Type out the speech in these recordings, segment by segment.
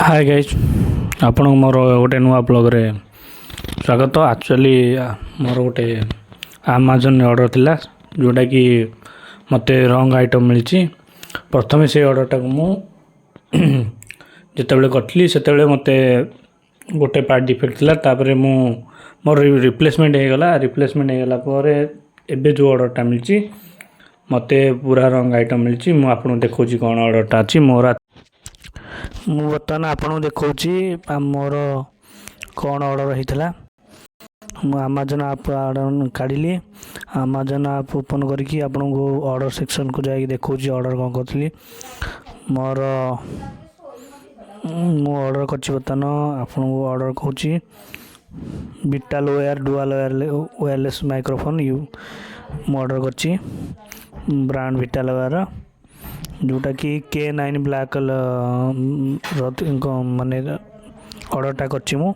Hi guys आपण मोर गोटे नुआ ब्लॉग रे स्वागत। एक्चुअली मोर गोटे अमेजन ऑर्डर थिला जोटा कि मते रंग आइटम मिली। प्रथम से ऑर्डरटा मु जिते कटली से मते गोटे पार्ट डिफेक्ट थिला। तापरे मु मोर रिप्लेसमेंट हो गला पर एबे जो ऑर्डरटा मिली मते पूरा रंग आइटम मिली। मु आपन देखौची कोन ऑर्डरटा अछि मोर। मु बर्तमान आपको देखा मोर कौन ऑर्डर होता। मु अमेजन आप काढ़ी अमेजन आप ओपन करके आपन को ऑर्डर सेक्शन को जाकि देखा ऑर्डर कौन करी मोर मु ऑर्डर कर बर्तमान आपन को ऑर्डर कौची vital wear dual wireless microphone यू मु ऑर्डर कर ब्रांड विटाल वेयर जोटा कि K9 ब्लैक माने ऑर्डरटा करछि मु।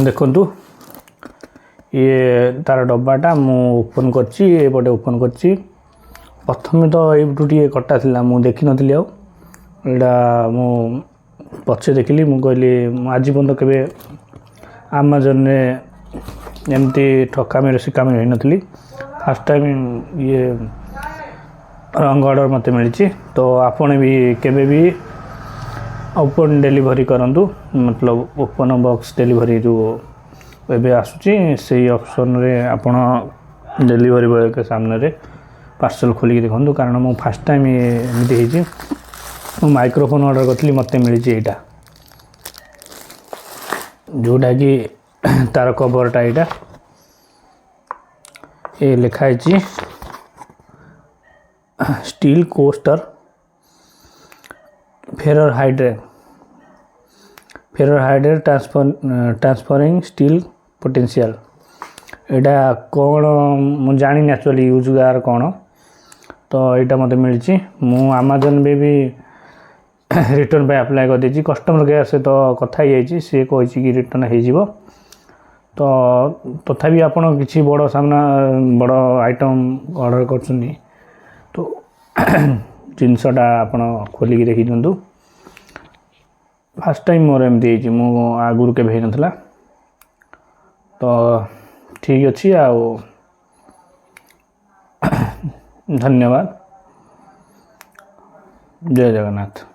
देखंतु ये तार डब्बाटा मु ओपन करछि एपटे ओपन करछि। प्रथम तो ये कटा थिला मु देखि नथिली आ एडा मु पछे देखिली मु कहली आज बंद केबे अमेजन रे एमती ठकामी शिकामी हो नथली। फर्स्ट टाइम ये रंग ऑर्डर मत मिली। तो आपने भी केबे भी ओपन डिलीवरी करंतु मतलब ओपन बॉक्स डिलीवरी जो एबे आसुची से ऑप्शन रे आपण डिलीवरी बॉय के सामने रे पार्सल खोली देखंतु। कारण मु फर्स्ट टाइम ये एमती हेजी मु माइक्रोफोन ऑर्डर करथली मते मिली एटा जोटा कि तार कवरटा एटा ये लिखाई steel coaster Ferrer hydrate transferring steel potential. एटा कौन मु जानी एक्चुअली यूज गार कौन तो यहाँ मत मिली। मु अमेजन भी रिटर्न पे अप्लाई कर देछि। कस्टमर केयर से तो कथा ही सी कही कि रिटर्न हो तो तथापि आपण किसी बड़ सामना बड़ आइटम ऑर्डर कर तो जिनसटा आपण खोलिक देखी दिंतु। फास्ट टाइम मोर एमती मु आगुरी के नथला तो ठीक अच्छी आ धन्यवाद। जय जगन्नाथ।